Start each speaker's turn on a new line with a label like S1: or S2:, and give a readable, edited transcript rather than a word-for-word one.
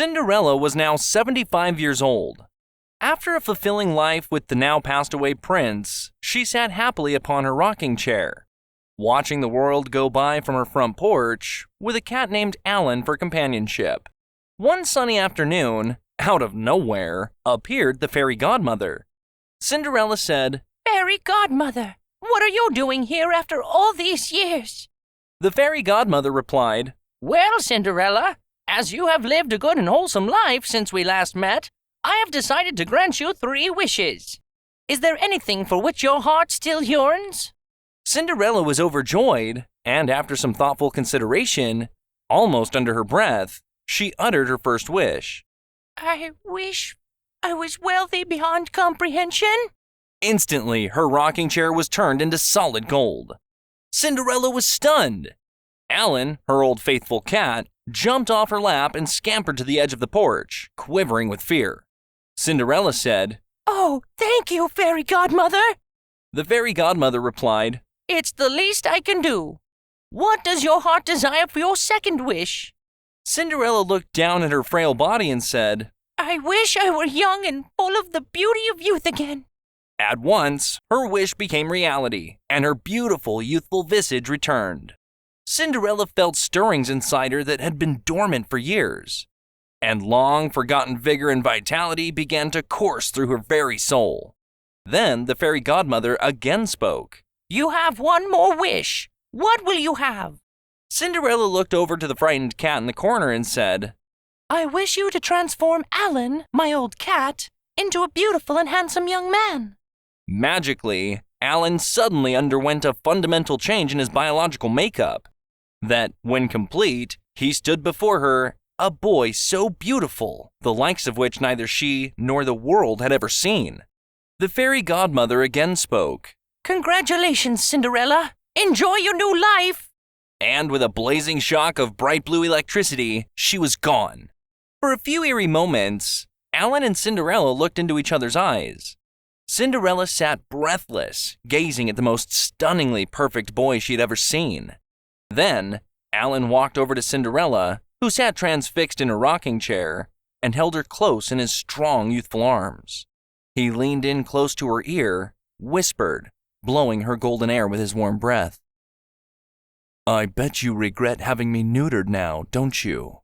S1: Cinderella was now 75 years old. After a fulfilling life with the now passed away prince, she sat happily upon her rocking chair, watching the world go by from her front porch, with a cat named Alan for companionship. One sunny afternoon, out of nowhere, appeared the Fairy Godmother. Cinderella said,
S2: "Fairy Godmother, what are you doing here after all these years?"
S1: The Fairy Godmother replied,
S2: "Well, Cinderella, as you have lived a good and wholesome life since we last met, I have decided to grant you 3 wishes. Is there anything for which your heart still yearns?"
S1: Cinderella was overjoyed, and after some thoughtful consideration, almost under her breath, she uttered her first wish.
S2: "I wish I was wealthy beyond comprehension."
S1: Instantly, her rocking chair was turned into solid gold. Cinderella was stunned. Alan, her old faithful cat, jumped off her lap and scampered to the edge of the porch, quivering with fear. Cinderella said,
S2: "Oh, thank you, Fairy Godmother."
S1: The Fairy Godmother replied,
S2: "It's the least I can do. What does your heart desire for your second wish?"
S1: Cinderella looked down at her frail body and said,
S2: "I wish I were young and full of the beauty of youth again."
S1: At once, her wish became reality, and her beautiful, youthful visage returned. Cinderella felt stirrings inside her that had been dormant for years, and long-forgotten vigor and vitality began to course through her very soul. Then the Fairy Godmother again spoke.
S2: "You have one more wish. What will you have?"
S1: Cinderella looked over to the frightened cat in the corner and said,
S2: "I wish you to transform Alan, my old cat, into a beautiful and handsome young man."
S1: Magically, Alan suddenly underwent a fundamental change in his biological makeup. That, when complete, he stood before her, a boy so beautiful, the likes of which neither she nor the world had ever seen. The Fairy Godmother again spoke.
S2: "Congratulations, Cinderella. Enjoy your new life."
S1: And with a blazing shock of bright blue electricity, she was gone. For a few eerie moments, Alan and Cinderella looked into each other's eyes. Cinderella sat breathless, gazing at the most stunningly perfect boy she had ever seen. Then, Alan walked over to Cinderella, who sat transfixed in a rocking chair, and held her close in his strong, youthful arms. He leaned in close to her ear, whispered, blowing her golden hair with his warm breath. "I bet you regret having me neutered now, don't you?"